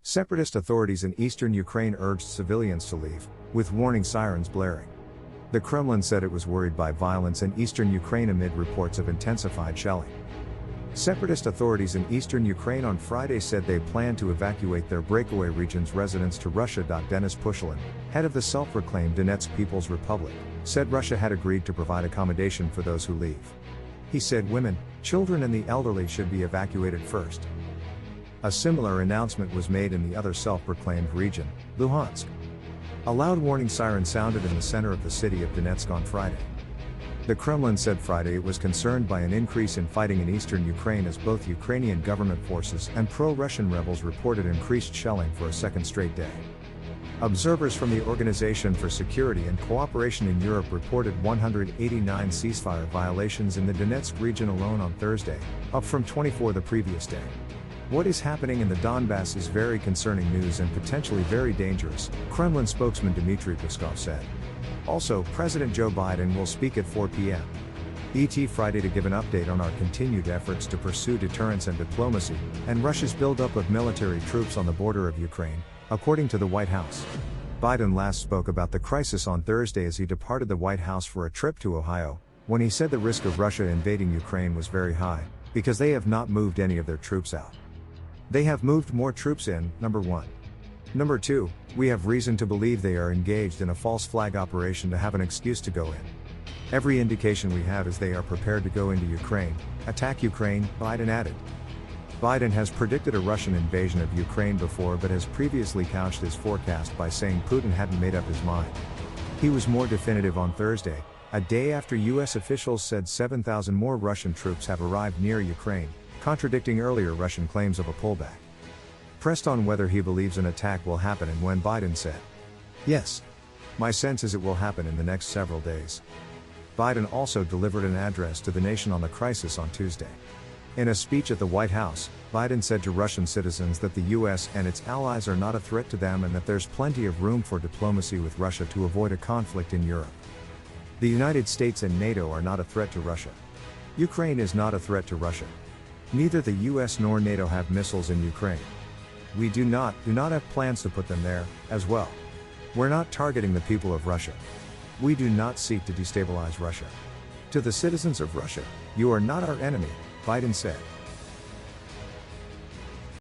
Separatist authorities in eastern Ukraine urged civilians to leave, with warning sirens blaring. The Kremlin said it was worried by violence in eastern Ukraine amid reports of intensified shelling. Separatist authorities in eastern Ukraine on Friday said they plan to evacuate their breakaway region's residents to Russia. Denis Pushilin, head of the self-proclaimed Donetsk People's Republic, said Russia had agreed to provide accommodation for those who leave. He said women, children and the elderly should be evacuated first. A similar announcement was made in the other self-proclaimed region, Luhansk. A loud warning siren sounded in the center of the city of Donetsk on Friday. The Kremlin said Friday it was concerned by an increase in fighting in eastern Ukraine as both Ukrainian government forces and pro-Russian rebels reported increased shelling for a second straight day. Observers from the Organization for Security and Cooperation in Europe reported 189 ceasefire violations in the Donetsk region alone on Thursday, up from 24 the previous day. What is happening in the Donbas is very concerning news and potentially very dangerous, Kremlin spokesman Dmitry Peskov said. Also, President Joe Biden will speak at 4 p.m. ET Friday to give an update on our continued efforts to pursue deterrence and diplomacy, and Russia's buildup of military troops on the border of Ukraine, according to the White House. Biden last spoke about the crisis on Thursday as he departed the White House for a trip to Ohio, when he said the risk of Russia invading Ukraine was very high, because they have not moved any of their troops out. They have moved more troops in, number one. Number two, we have reason to believe they are engaged in a false flag operation to have an excuse to go in. Every indication we have is they are prepared to go into Ukraine, attack Ukraine, Biden added. Biden has predicted a Russian invasion of Ukraine before but has previously couched his forecast by saying Putin hadn't made up his mind. He was more definitive on Thursday, a day after U.S. officials said 7,000 more Russian troops have arrived near Ukraine, contradicting earlier Russian claims of a pullback. Pressed on whether he believes an attack will happen and when, Biden said, "Yes. My sense is it will happen in the next several days." Biden also delivered an address to the nation on the crisis on Tuesday. In a speech at the White House, Biden said to Russian citizens that the U.S. and its allies are not a threat to them and that there's plenty of room for diplomacy with Russia to avoid a conflict in Europe. The United States and NATO are not a threat to Russia. Ukraine is not a threat to Russia. Neither the US nor NATO have missiles in Ukraine. We do not have plans to put them there, as well. We're not targeting the people of Russia. We do not seek to destabilize Russia. To the citizens of Russia, you are not our enemy, Biden said.